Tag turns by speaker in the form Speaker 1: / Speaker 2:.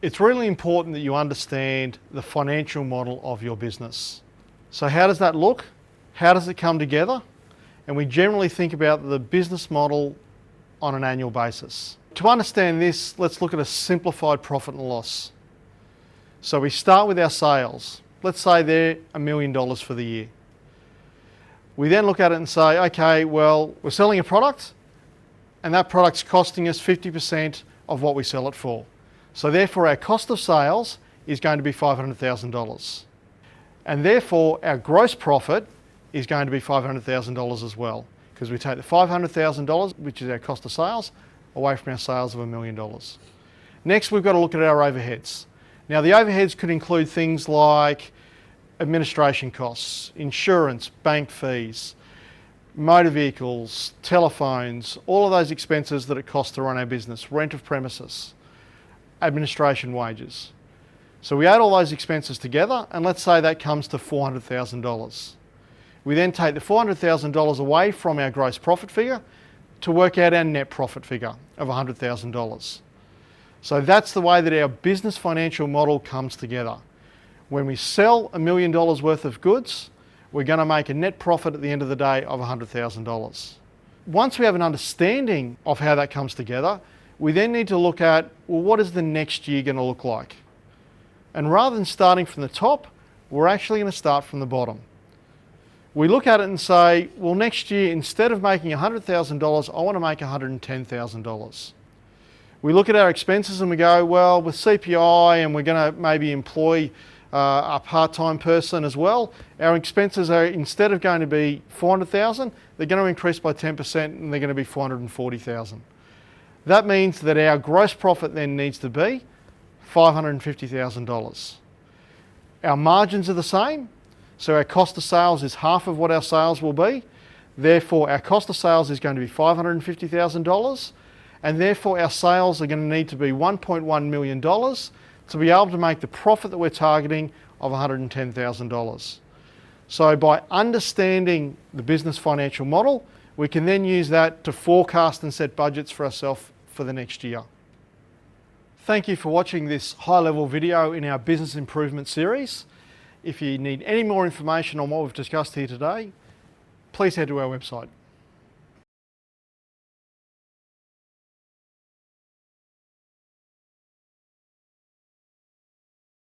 Speaker 1: It's really important that you understand the financial model of your business. So how does that look? How does it come together? And we generally think about the business model on an annual basis. To understand this, let's look at a simplified profit and loss. So we start with our sales. Let's say they're $1 million for the year. We then look at it and say, okay, well, we're selling a product and that product's costing us 50% of what we sell it for. So therefore our cost of sales is going to be $500,000. And therefore our gross profit is going to be $500,000 as well, because we take the $500,000, which is our cost of sales, away from our sales of $1 million. Next, we've got to look at our overheads. Now the overheads could include things like administration costs, insurance, bank fees, motor vehicles, telephones, all of those expenses that it costs to run our business, rent of premises, administration wages. So we add all those expenses together and let's say that comes to $400,000. We then take the $400,000 away from our gross profit figure to work out our net profit figure of $100,000. So that's the way that our business financial model comes together. When we sell $1 million worth of goods, we're going to make a net profit at the end of the day of $100,000. Once we have an understanding of how that comes together, we then need to look at, well, what is the next year going to look like? And rather than starting from the top, we're actually going to start from the bottom. We look at it and say, well, next year, instead of making $100,000, I want to make $110,000. We look at our expenses and we go, well, with CPI and we're going to maybe employ a part-time person as well, our expenses are, instead of going to be $400,000, they're going to increase by 10% and they're going to be $440,000. That means that our gross profit then needs to be $550,000. Our margins are the same, so our cost of sales is half of what our sales will be. Therefore, our cost of sales is going to be $550,000, and therefore our sales are going to need to be $1.1 million to be able to make the profit that we're targeting of $110,000. So by understanding the business financial model, we can then use that to forecast and set budgets for ourselves for the next year. Thank you for watching this high-level video in our business improvement series. If you need any more information on what we've discussed here today, please head to our website.